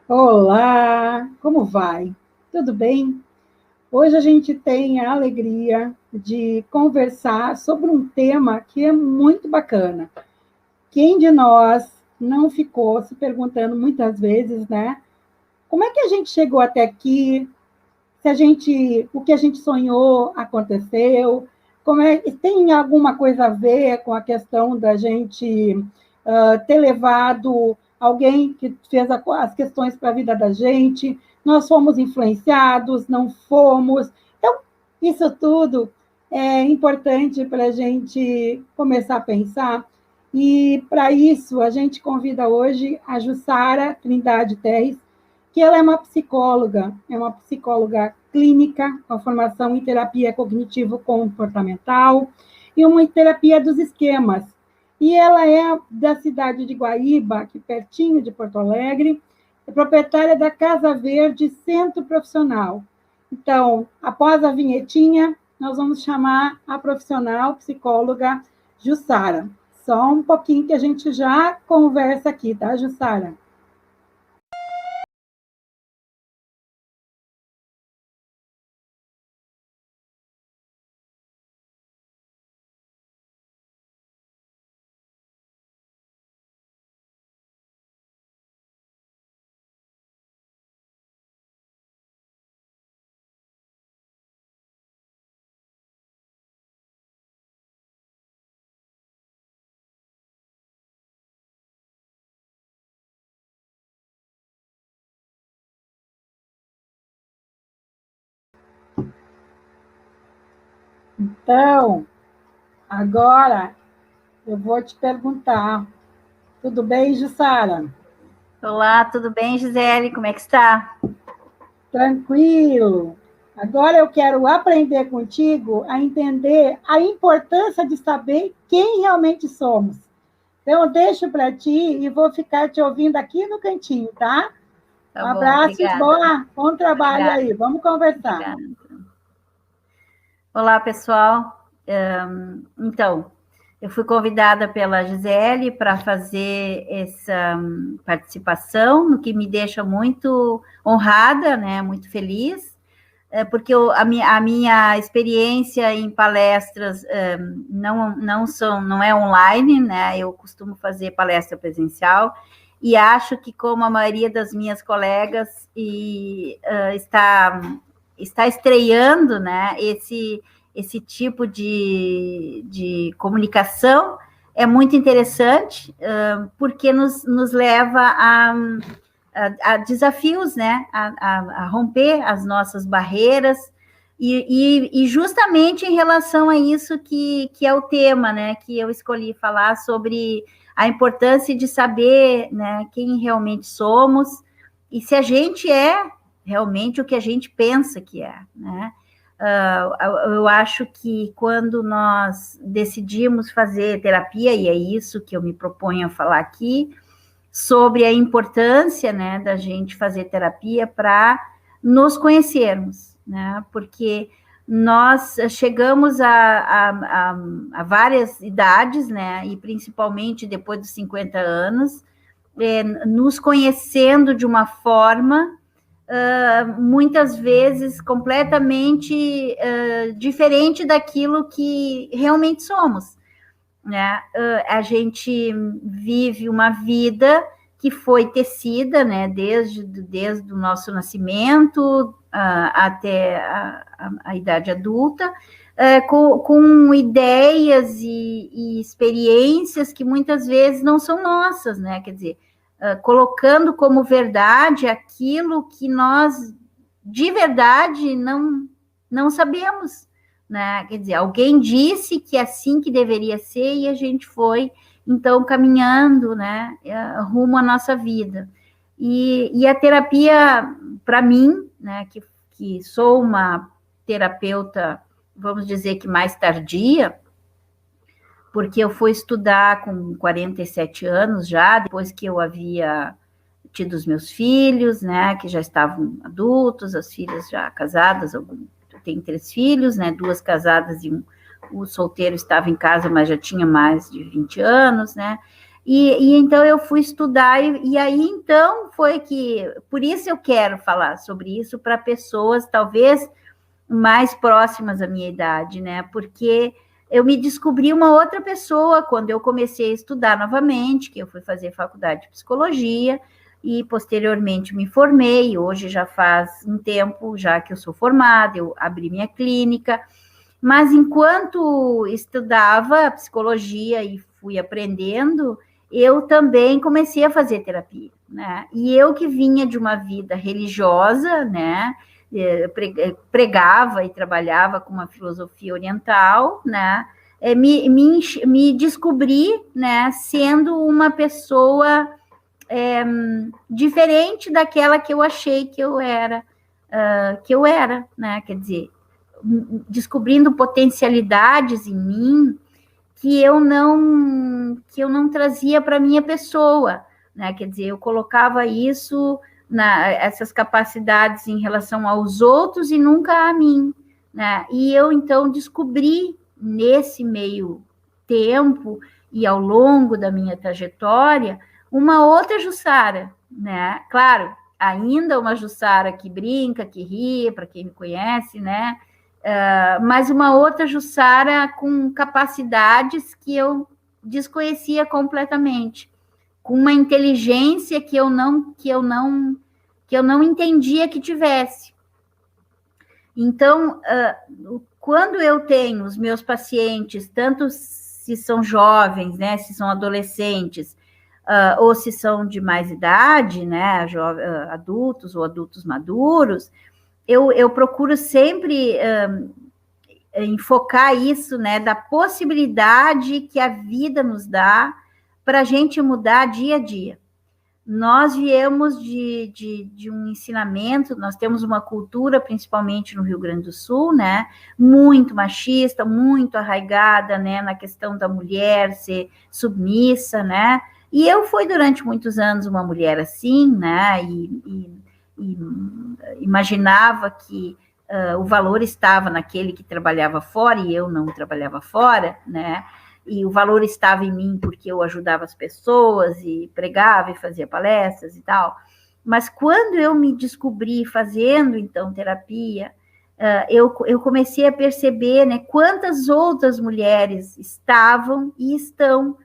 Olá, como vai? Tudo bem? Hoje a gente tem a alegria de conversar sobre um tema que é muito bacana. Quem de nós não ficou se perguntando muitas vezes, né? Como é que a gente chegou até aqui? Se a gente, o que a gente sonhou aconteceu? Tem alguma coisa a ver com a questão da gente ter levado alguém que fez as questões para a vida da gente? Nós fomos influenciados, não fomos? Então, isso tudo é importante para a gente começar a pensar. E, para isso, a gente convida hoje a Jussara Trindade Terres, que ela é uma psicóloga clínica, com formação em terapia cognitivo-comportamental e uma terapia dos esquemas. E ela é da cidade de Guaíba, aqui pertinho de Porto Alegre, é proprietária da Casa Verde Centro Profissional. Então, após a vinhetinha, nós vamos chamar a profissional psicóloga Jussara. Só um pouquinho que a gente já conversa aqui, tá, Jussara? Então, agora eu vou te perguntar. Tudo bem, Jussara? Olá, tudo bem, Gisele? Como é que está? Tranquilo. Agora eu quero aprender contigo a entender a importância de saber quem realmente somos. Então, eu deixo para ti e vou ficar te ouvindo aqui no cantinho, tá? Tá Um bom, abraço e obrigada. bom trabalho Obrigada, aí. Vamos conversar. obrigada. Olá, pessoal. Então, eu fui convidada pela Gisele para fazer essa participação, no que me deixa muito honrada, né? Muito feliz, porque a minha experiência em palestras não é online, né? Eu costumo fazer palestra presencial e acho que, como a maioria das minhas colegas está estreando, né? Esse tipo de comunicação é muito interessante, porque nos leva a desafios, né? A romper as nossas barreiras, e justamente em relação a isso que é o tema, né? Que eu escolhi falar sobre a importância de saber, né, quem realmente somos e se a gente é realmente o que a gente pensa que é, né? Eu acho que quando nós decidimos fazer terapia, e é isso que eu me proponho a falar aqui, sobre a importância, né, da gente fazer terapia para nos conhecermos, né, porque nós chegamos a várias idades, né, e principalmente depois dos 50 anos, nos conhecendo de uma forma muitas vezes completamente diferente daquilo que realmente somos, né? A gente vive uma vida que foi tecida, né, desde o nosso nascimento até a idade adulta, com ideias e experiências que muitas vezes não são nossas, né? Quer dizer, colocando como verdade aquilo que nós de verdade não sabemos, né? Quer dizer, alguém disse que é assim que deveria ser e a gente foi então caminhando, né, rumo à nossa vida. E a terapia, para mim, né, que sou uma terapeuta, vamos dizer que mais tardia, porque eu fui estudar com 47 anos já, depois que eu havia tido os meus filhos, né, que já estavam adultos, as filhas já casadas, eu tenho 3 filhos, né, 2 casadas e o solteiro estava em casa, mas já tinha mais de 20 anos, né, E então eu fui estudar, e aí então foi que, por isso eu quero falar sobre isso para pessoas talvez mais próximas à minha idade, né? Porque eu me descobri uma outra pessoa quando eu comecei a estudar novamente, que eu fui fazer faculdade de psicologia, e posteriormente me formei. Hoje já faz um tempo já que eu sou formada, eu abri minha clínica, mas enquanto estudava psicologia e fui aprendendo, eu também comecei a fazer terapia, né? E eu que vinha de uma vida religiosa, né? Pregava e trabalhava com uma filosofia oriental, né? Me descobri, né? Sendo uma pessoa diferente daquela que eu achei que eu era, né? Quer dizer, descobrindo potencialidades em mim que eu não trazia para minha pessoa, né? Quer dizer, eu colocava essas capacidades em relação aos outros e nunca a mim, né? E eu então descobri nesse meio tempo e ao longo da minha trajetória uma outra Jussara, né? Claro, ainda uma Jussara que brinca, que ri, para quem me conhece, né? Mas uma outra Jussara com capacidades que eu desconhecia completamente, com uma inteligência que eu não entendia que tivesse. Então, quando eu tenho os meus pacientes, tanto se são jovens, né, se são adolescentes, ou se são de mais idade, né, adultos ou adultos maduros, eu procuro sempre enfocar isso, né, da possibilidade que a vida nos dá para a gente mudar dia a dia. Nós viemos de um ensinamento, nós temos uma cultura, principalmente no Rio Grande do Sul, né, muito machista, muito arraigada, né, na questão da mulher ser submissa, né, e eu fui durante muitos anos uma mulher assim, né, e imaginava que o valor estava naquele que trabalhava fora e eu não trabalhava fora, né? E o valor estava em mim porque eu ajudava as pessoas e pregava e fazia palestras e tal. Mas quando eu me descobri fazendo, então, terapia, eu comecei a perceber, né, quantas outras mulheres estavam e estão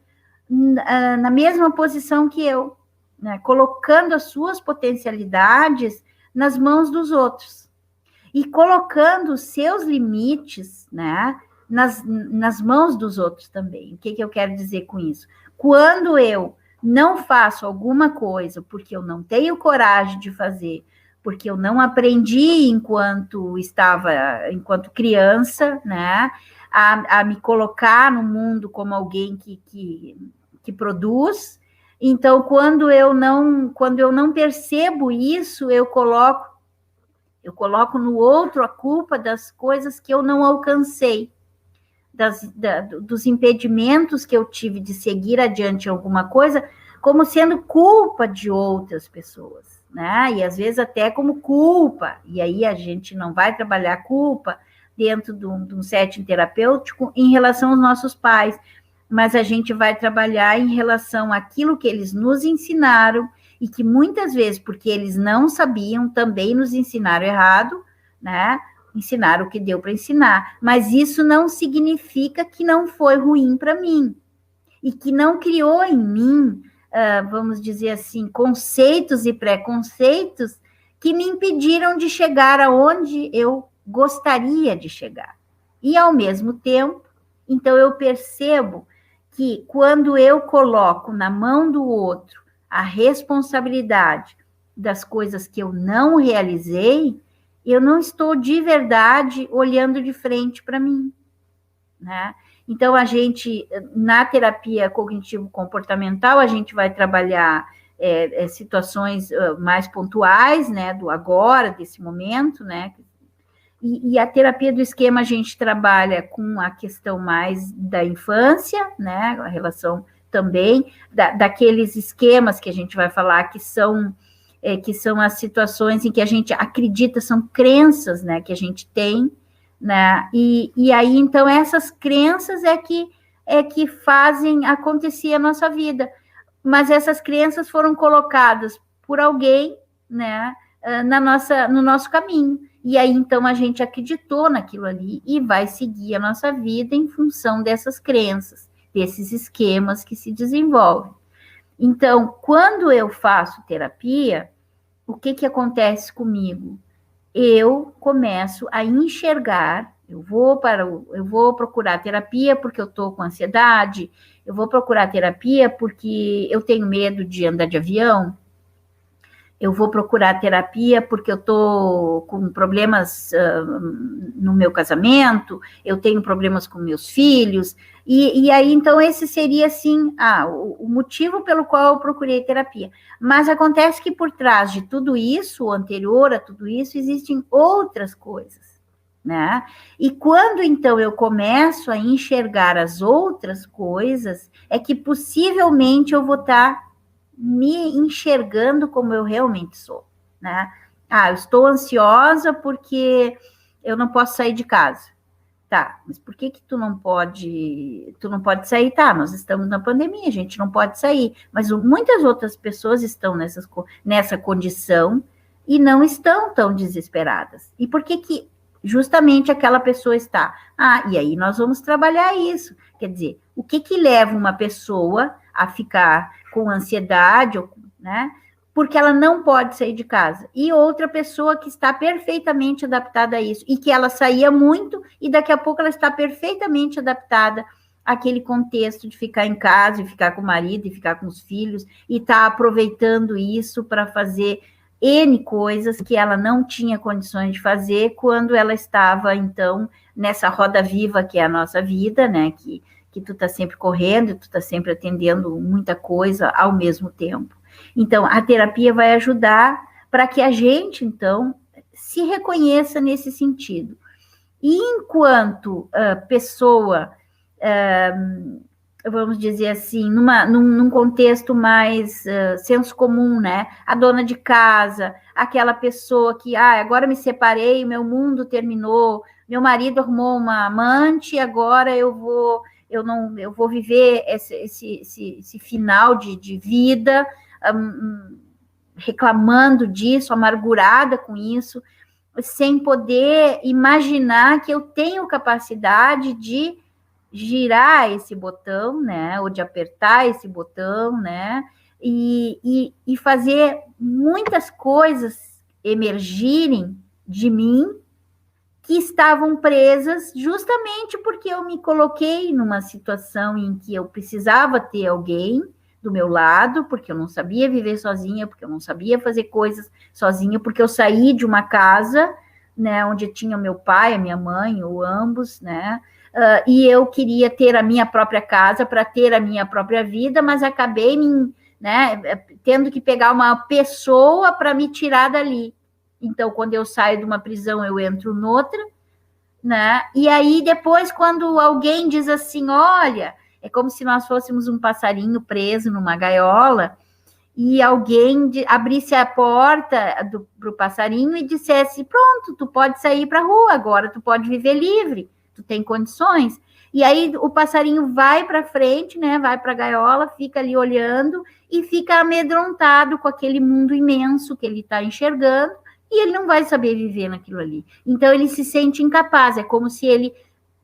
na mesma posição que eu, né, colocando as suas potencialidades nas mãos dos outros e colocando os seus limites, né, nas mãos dos outros também. O que eu quero dizer com isso? Quando eu não faço alguma coisa porque eu não tenho coragem de fazer, porque eu não aprendi enquanto criança, né, a me colocar no mundo como alguém que produz. Então, quando eu não percebo isso, eu coloco no outro a culpa das coisas que eu não alcancei, dos impedimentos que eu tive de seguir adiante alguma coisa, como sendo culpa de outras pessoas, né? E às vezes até como culpa, e aí a gente não vai trabalhar culpa dentro de um setting terapêutico em relação aos nossos pais, mas a gente vai trabalhar em relação àquilo que eles nos ensinaram e que muitas vezes, porque eles não sabiam, também nos ensinaram errado, né? Ensinaram o que deu para ensinar. Mas isso não significa que não foi ruim para mim e que não criou em mim, vamos dizer assim, conceitos e preconceitos que me impediram de chegar aonde eu gostaria de chegar. E, ao mesmo tempo, então eu percebo que quando eu coloco na mão do outro a responsabilidade das coisas que eu não realizei, eu não estou de verdade olhando de frente para mim, né? Então, a gente, na terapia cognitivo-comportamental, a gente vai trabalhar situações mais pontuais, né, do agora, desse momento, né? E a terapia do esquema a gente trabalha com a questão mais da infância, né? A relação também daqueles esquemas que a gente vai falar que são as situações em que a gente acredita, são crenças, né, que a gente tem, né? E aí, então, essas crenças é que fazem acontecer a nossa vida. mas essas crenças foram colocadas por alguém, né, no nosso caminho. E aí, então, a gente acreditou naquilo ali e vai seguir a nossa vida em função dessas crenças, desses esquemas que se desenvolvem. Então, quando eu faço terapia, o que acontece comigo? Eu começo a enxergar, eu vou procurar terapia porque eu estou com ansiedade, eu vou procurar terapia porque eu tenho medo de andar de avião, eu vou procurar terapia porque eu estou com problemas no meu casamento, eu tenho problemas com meus filhos, e aí, então, esse seria, assim, o motivo pelo qual eu procurei terapia. Mas acontece que por trás de tudo isso, o anterior a tudo isso, existem outras coisas, né? E quando, então, eu começo a enxergar as outras coisas, é que possivelmente eu vou estar me enxergando como eu realmente sou, né? Eu estou ansiosa porque eu não posso sair de casa. Tá, mas por que tu não pode sair? Tá, nós estamos na pandemia, a gente não pode sair, mas muitas outras pessoas estão nessa condição e não estão tão desesperadas. E por que justamente aquela pessoa está? E aí nós vamos trabalhar isso. Quer dizer, o que leva uma pessoa a ficar com ansiedade, né? Porque ela não pode sair de casa. E outra pessoa que está perfeitamente adaptada a isso, e que ela saía muito, e daqui a pouco ela está perfeitamente adaptada àquele contexto de ficar em casa, e ficar com o marido, e ficar com os filhos, e está aproveitando isso para fazer N coisas que ela não tinha condições de fazer quando ela estava, então, nessa roda viva que é a nossa vida, né? Que tu está sempre correndo, tu está sempre atendendo muita coisa ao mesmo tempo. Então, a terapia vai ajudar para que a gente, então, se reconheça nesse sentido. E enquanto pessoa, vamos dizer assim, num contexto mais senso comum, né? A dona de casa, aquela pessoa que, agora me separei, meu mundo terminou, meu marido arrumou uma amante, agora eu vou viver esse final de vida, reclamando disso, amargurada com isso, sem poder imaginar que eu tenho capacidade de girar esse botão, né, ou de apertar esse botão, né, e fazer muitas coisas emergirem de mim que estavam presas justamente porque eu me coloquei numa situação em que eu precisava ter alguém do meu lado, porque eu não sabia viver sozinha, porque eu não sabia fazer coisas sozinha, porque eu saí de uma casa, né, onde tinha meu pai, a minha mãe, ou ambos, né, e eu queria ter a minha própria casa para ter a minha própria vida, mas acabei tendo que pegar uma pessoa para me tirar dali. Então, quando eu saio de uma prisão, eu entro noutra, né? E aí, depois, quando alguém diz assim, olha, é como se nós fôssemos um passarinho preso numa gaiola, e alguém abrisse a porta para o passarinho e dissesse, pronto, tu pode sair para a rua agora, tu pode viver livre, tu tem condições. E aí o passarinho vai para frente, né? Vai para a gaiola, fica ali olhando e fica amedrontado com aquele mundo imenso que ele está enxergando, e ele não vai saber viver naquilo ali. Então, ele se sente incapaz, é como se ele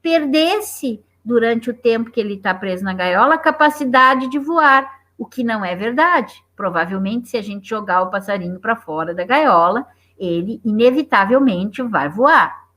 perdesse, durante o tempo que ele está preso na gaiola, a capacidade de voar, o que não é verdade. Provavelmente, se a gente jogar o passarinho para fora da gaiola, ele inevitavelmente vai voar,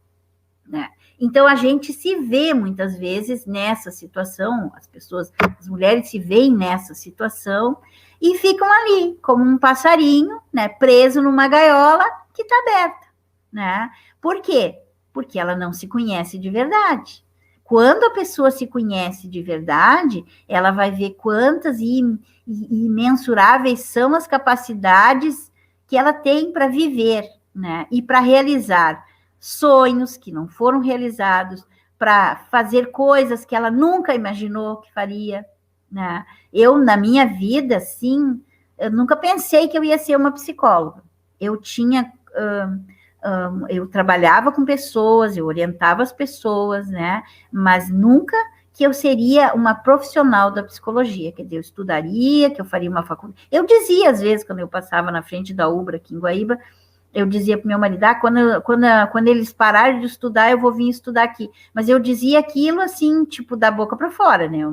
né? Então, a gente se vê muitas vezes nessa situação, as mulheres se veem nessa situação e ficam ali, como um passarinho, né, preso numa gaiola que está aberta, né? Por quê? Porque ela não se conhece de verdade. Quando a pessoa se conhece de verdade, ela vai ver quantas e imensuráveis são as capacidades que ela tem para viver, né? E para realizar sonhos que não foram realizados, para fazer coisas que ela nunca imaginou que faria, né? Eu, na minha vida, assim, eu nunca pensei que eu ia ser uma psicóloga. Eu trabalhava com pessoas, eu orientava as pessoas, né? Mas nunca que eu seria uma profissional da psicologia, quer dizer, eu estudaria, que eu faria uma faculdade. Eu dizia, às vezes, quando eu passava na frente da Ubra, aqui em Guaíba, eu dizia para o meu marido, quando eles pararem de estudar, eu vou vir estudar aqui. Mas eu dizia aquilo assim, tipo, da boca para fora, né? Eu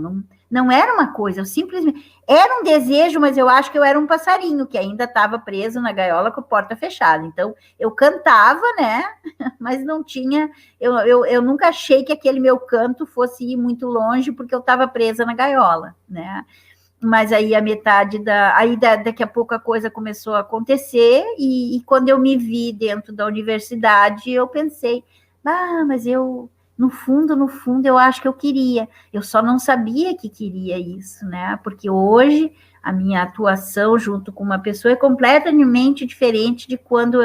não era uma coisa, eu simplesmente... Era um desejo, mas eu acho que eu era um passarinho, que ainda estava preso na gaiola com a porta fechada. Então, eu cantava, né? Mas não tinha... Eu nunca achei que aquele meu canto fosse ir muito longe, porque eu estava presa na gaiola, né? Mas aí a metade daqui a pouco a coisa começou a acontecer, e quando eu me vi dentro da universidade, eu pensei, mas eu, no fundo, eu acho que eu queria, eu só não sabia que queria isso, né? Porque hoje a minha atuação junto com uma pessoa é completamente diferente de quando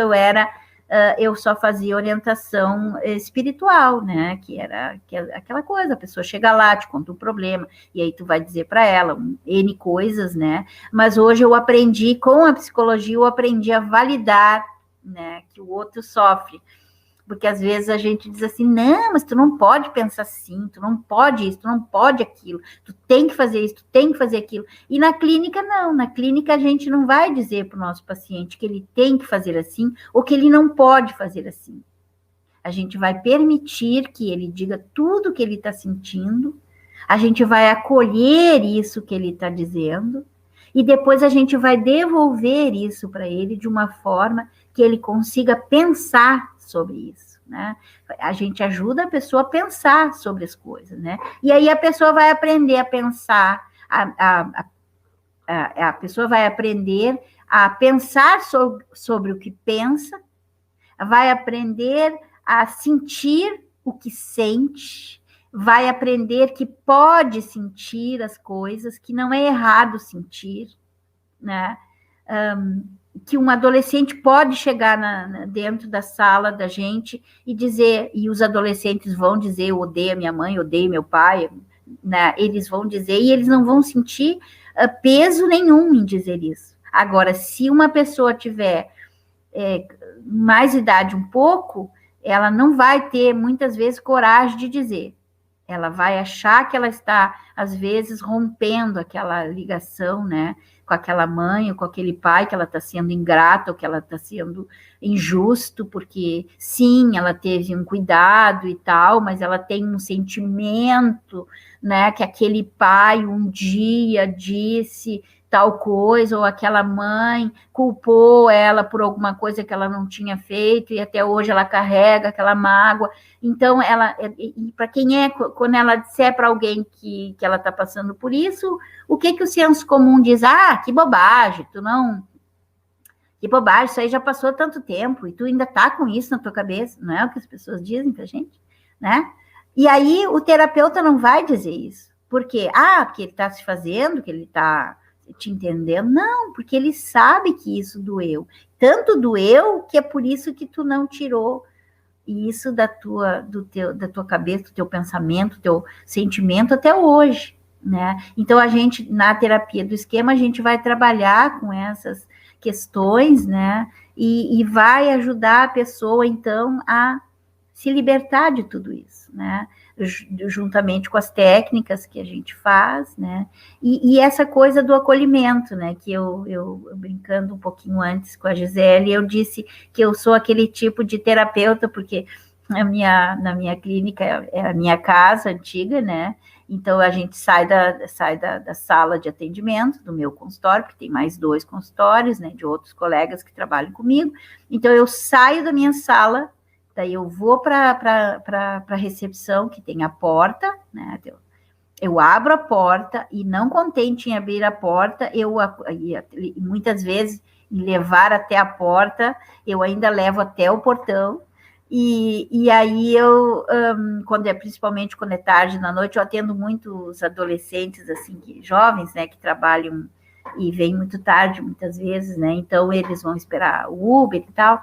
eu só fazia orientação espiritual, né? Que é aquela coisa, a pessoa chega lá, te conta um problema, e aí tu vai dizer para ela N coisas, né? Mas hoje eu aprendi, com a psicologia, eu aprendi a validar, né? Que o outro sofre. Porque às vezes a gente diz assim, não, mas tu não pode pensar assim, tu não pode isso, tu não pode aquilo, tu tem que fazer isso, tu tem que fazer aquilo. E na clínica, não, na clínica a gente não vai dizer para o nosso paciente que ele tem que fazer assim, ou que ele não pode fazer assim. A gente vai permitir que ele diga tudo o que ele está sentindo, a gente vai acolher isso que ele está dizendo, e depois a gente vai devolver isso para ele de uma forma que ele consiga pensar sobre isso, né? A gente ajuda a pessoa a pensar sobre as coisas, né? E aí a pessoa vai aprender a pensar, a pessoa vai aprender a pensar sobre o que pensa, vai aprender a sentir o que sente, vai aprender que pode sentir as coisas, que não é errado sentir, né? Que um adolescente pode chegar dentro da sala da gente e dizer, e os adolescentes vão dizer, eu odeio minha mãe, eu odeio meu pai, né? Eles vão dizer, e eles não vão sentir peso nenhum em dizer isso. Agora, se uma pessoa tiver mais idade um pouco, ela não vai ter, muitas vezes, coragem de dizer. Ela vai achar que ela está, às vezes, rompendo aquela ligação, né, com aquela mãe ou com aquele pai, que ela está sendo ingrata ou que ela está sendo injusto, porque, sim, ela teve um cuidado e tal, mas ela tem um sentimento, né, que aquele pai um dia disse tal coisa, ou aquela mãe culpou ela por alguma coisa que ela não tinha feito, e até hoje ela carrega aquela mágoa. Então, para quando ela disser para alguém que ela está passando por isso, o que o senso comum diz? Que bobagem, que bobagem, isso aí já passou tanto tempo, e tu ainda está com isso na tua cabeça, não é o que as pessoas dizem para a gente, né? E aí o terapeuta não vai dizer isso. Por quê? Porque ele está se fazendo, que ele está te entendendo? Não, porque ele sabe que isso doeu. Tanto doeu que é por isso que tu não tirou isso da tua cabeça, do teu pensamento, do teu sentimento até hoje, né? Então, a gente, na terapia do esquema, a gente vai trabalhar com essas questões, né? E vai ajudar a pessoa, então, a se libertar de tudo isso, né? Juntamente com as técnicas que a gente faz, né? E essa coisa do acolhimento, né? Que eu brincando um pouquinho antes com a Gisele, eu disse que eu sou aquele tipo de terapeuta, porque na minha clínica é a minha casa antiga, né? Então, a gente sai da sala de atendimento, do meu consultório, porque tem mais 2 consultórios, né? De outros colegas que trabalham comigo. Então, eu saio da minha sala, daí eu vou para a recepção, que tem a porta, né? Eu abro a porta e, não contente em abrir a porta, muitas vezes, em levar até a porta, eu ainda levo até o portão. E aí principalmente quando é tarde na noite, eu atendo muitos adolescentes, assim, jovens, né, que trabalham e vêm muito tarde, muitas vezes, né? Então, eles vão esperar o Uber e tal.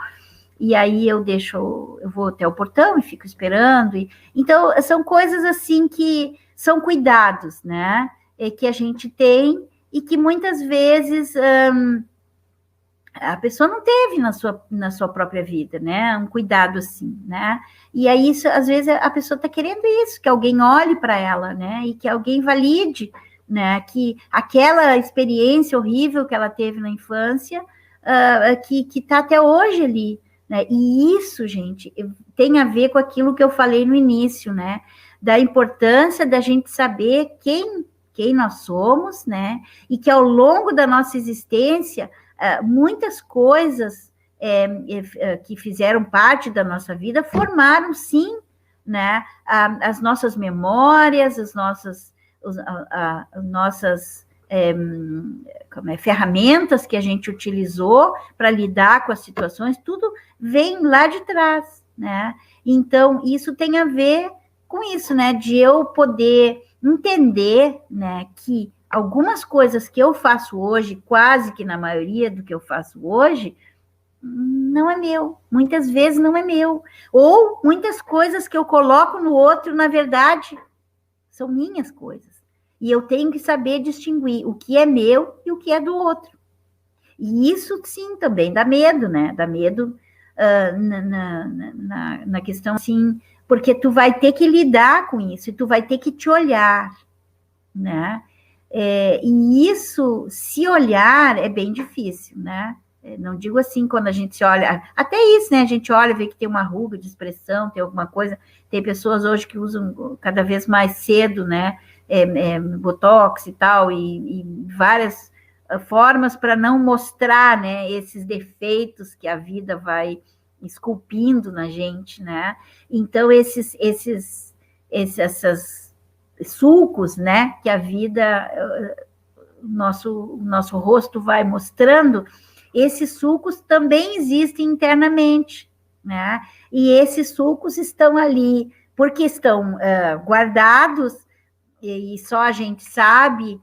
E aí eu vou até o portão e fico esperando. Então, são coisas assim que são cuidados, né? Que a gente tem e que muitas vezes a pessoa não teve na sua própria vida, né? Um cuidado assim, né? E aí, isso, às vezes, a pessoa está querendo isso, que alguém olhe para ela, né? E que alguém valide, né? Que aquela experiência horrível que ela teve na infância, que está até hoje ali, né? E isso, gente, tem a ver com aquilo que eu falei no início, né? Da importância da gente saber quem nós somos, né? E que ao longo da nossa existência, muitas coisas que fizeram parte da nossa vida formaram, sim, né, as nossas memórias, as nossas ferramentas que a gente utilizou para lidar com as situações, tudo vem lá de trás, né? Então, isso tem a ver com isso, né, de eu poder entender, né, que algumas coisas que eu faço hoje, quase que na maioria do que eu faço hoje, não é meu. Muitas vezes não é meu. Ou muitas coisas que eu coloco no outro, na verdade, são minhas coisas. E eu tenho que saber distinguir o que é meu e o que é do outro. E isso, sim, também dá medo, né? Dá medo na questão, assim, porque tu vai ter que lidar com isso, e tu vai ter que te olhar, né? E isso, se olhar, é bem difícil, né? Não digo assim quando a gente se olha, até isso, né? A gente olha, vê que tem uma ruga de expressão, tem alguma coisa. Tem pessoas hoje que usam cada vez mais cedo, né? Botox e tal, e várias formas para não mostrar, né? Esses defeitos que a vida vai esculpindo na gente, né? Então, essas sulcos, né, que a vida, o nosso rosto vai mostrando, esses sulcos também existem internamente, né, e esses sulcos estão ali porque estão guardados, e só a gente sabe,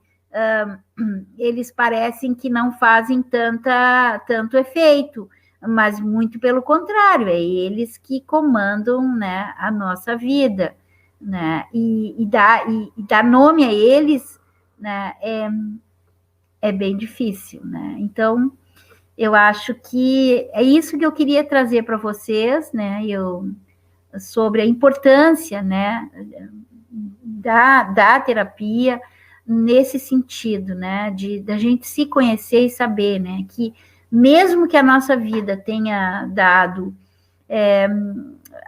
eles parecem que não fazem tanto efeito, mas muito pelo contrário, é eles que comandam, né, a nossa vida, né, e dar nome a eles, né, é bem difícil, né? Então, eu acho que é isso que eu queria trazer para vocês, né, sobre a importância, né, da terapia nesse sentido, né, da gente se conhecer e saber, né, que mesmo que a nossa vida tenha dado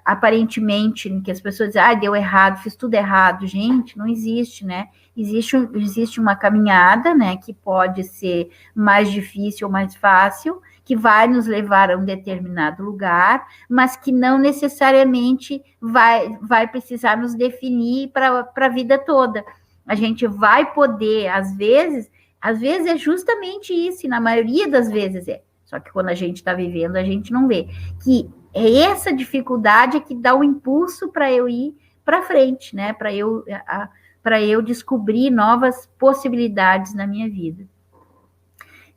aparentemente, que as pessoas dizem, deu errado, fiz tudo errado. Gente, não existe, né? Existe uma caminhada, né, que pode ser mais difícil ou mais fácil, que vai nos levar a um determinado lugar, mas que não necessariamente vai precisar nos definir para a vida toda. A gente vai poder, às vezes é justamente isso, e na maioria das vezes é. Só que quando a gente está vivendo, a gente não vê. Que é essa dificuldade que dá o impulso para eu ir para frente, né? Para eu descobrir novas possibilidades na minha vida.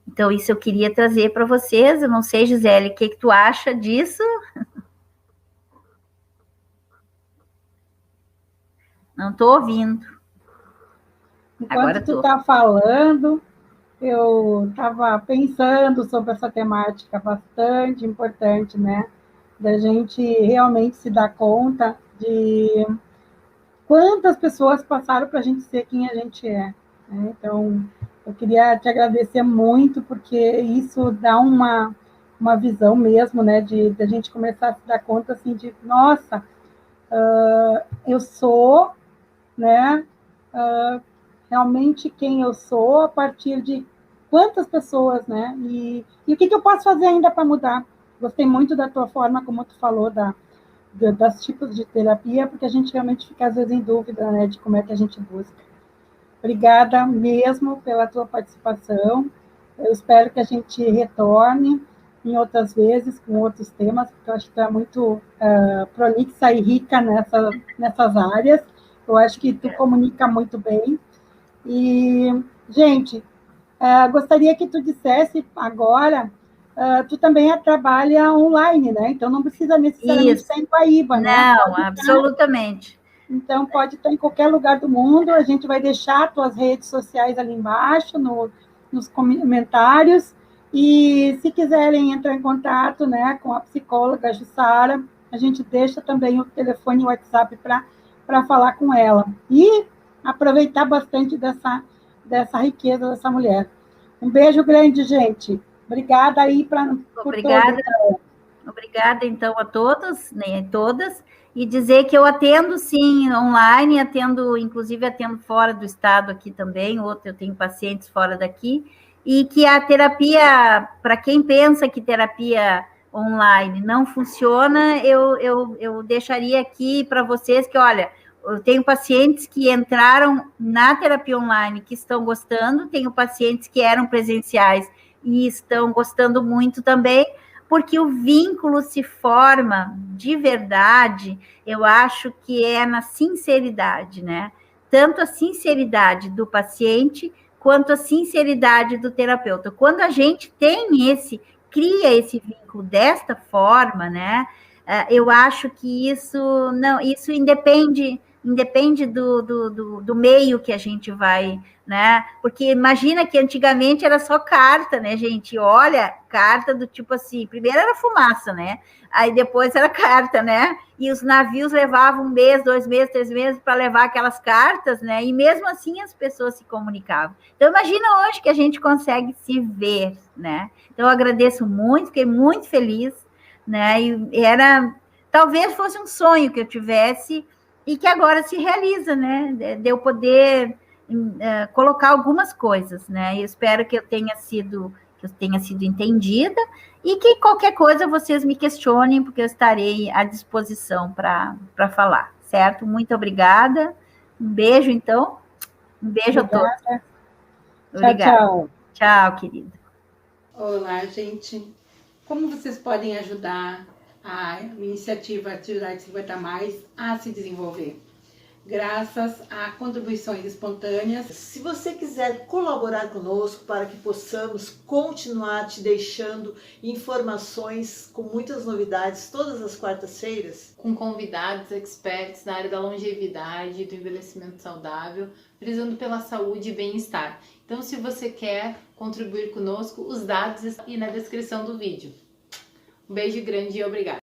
Então, isso eu queria trazer para vocês. Eu não sei, Gisele, o que tu acha disso? Não estou ouvindo. Enquanto tu está falando, eu estava pensando sobre essa temática bastante importante, né? Da gente realmente se dar conta de quantas pessoas passaram para a gente ser quem a gente é, né? Então, eu queria te agradecer muito, porque isso dá uma visão mesmo, né? De a gente começar a se dar conta, assim, de, nossa, eu sou, né? Realmente quem eu sou a partir de quantas pessoas, né? E o que eu posso fazer ainda para mudar? Gostei muito da tua forma, como tu falou, das tipos de terapia, porque a gente realmente fica, às vezes, em dúvida, né, de como é que a gente busca. Obrigada mesmo pela tua participação. Eu espero que a gente retorne em outras vezes, com outros temas, porque eu acho que tu é muito prolixa e rica nessas áreas. Eu acho que tu comunica muito bem. E, gente, gostaria que tu dissesse agora, tu também trabalha online, né? Então, não precisa necessariamente estar em Guaíba, né? Não, absolutamente. Então, pode estar em qualquer lugar do mundo. A gente vai deixar tuas redes sociais ali embaixo, nos comentários. E se quiserem entrar em contato, né, com a psicóloga Jussara, a gente deixa também o telefone e o WhatsApp para falar com ela. E aproveitar bastante dessa riqueza dessa mulher. Um beijo grande, gente. Obrigada aí por todas. Obrigada, então, a todos, né, todas, e dizer que eu atendo, sim, online, inclusive atendo fora do estado aqui também, eu tenho pacientes fora daqui, e que a terapia, para quem pensa que terapia online não funciona, eu deixaria aqui para vocês que, olha, eu tenho pacientes que entraram na terapia online que estão gostando, tenho pacientes que eram presenciais e estão gostando muito também, porque o vínculo se forma de verdade, eu acho que é na sinceridade, né? Tanto a sinceridade do paciente quanto a sinceridade do terapeuta. Quando a gente cria esse vínculo desta forma, né? Eu acho que isso independe do meio que a gente vai, né? Porque imagina que antigamente era só carta, né, gente? Olha, carta do tipo assim, primeiro era fumaça, né? Aí depois era carta, né? E os navios levavam 1 mês, 2 meses, 3 meses para levar aquelas cartas, né? E mesmo assim as pessoas se comunicavam. Então imagina hoje que a gente consegue se ver, né? Então eu agradeço muito, fiquei muito feliz, né? E talvez fosse um sonho que eu tivesse e que agora se realiza, né? De eu poder colocar algumas coisas, né? Eu espero que eu tenha sido entendida e que qualquer coisa vocês me questionem, porque eu estarei à disposição para falar, certo? Muito obrigada. Um beijo, então. Um beijo Obrigada. a todos. Obrigada. Tchau. Tchau, querida. Olá, gente. Como vocês podem ajudar a iniciativa Atividade 50 Mais a se desenvolver? Graças a contribuições espontâneas. Se você quiser colaborar conosco para que possamos continuar te deixando informações com muitas novidades todas as quartas-feiras, com convidados experts na área da longevidade e do envelhecimento saudável, prezando pela saúde e bem-estar. Então, se você quer contribuir conosco, os dados estão aí na descrição do vídeo. Um beijo grande e obrigada!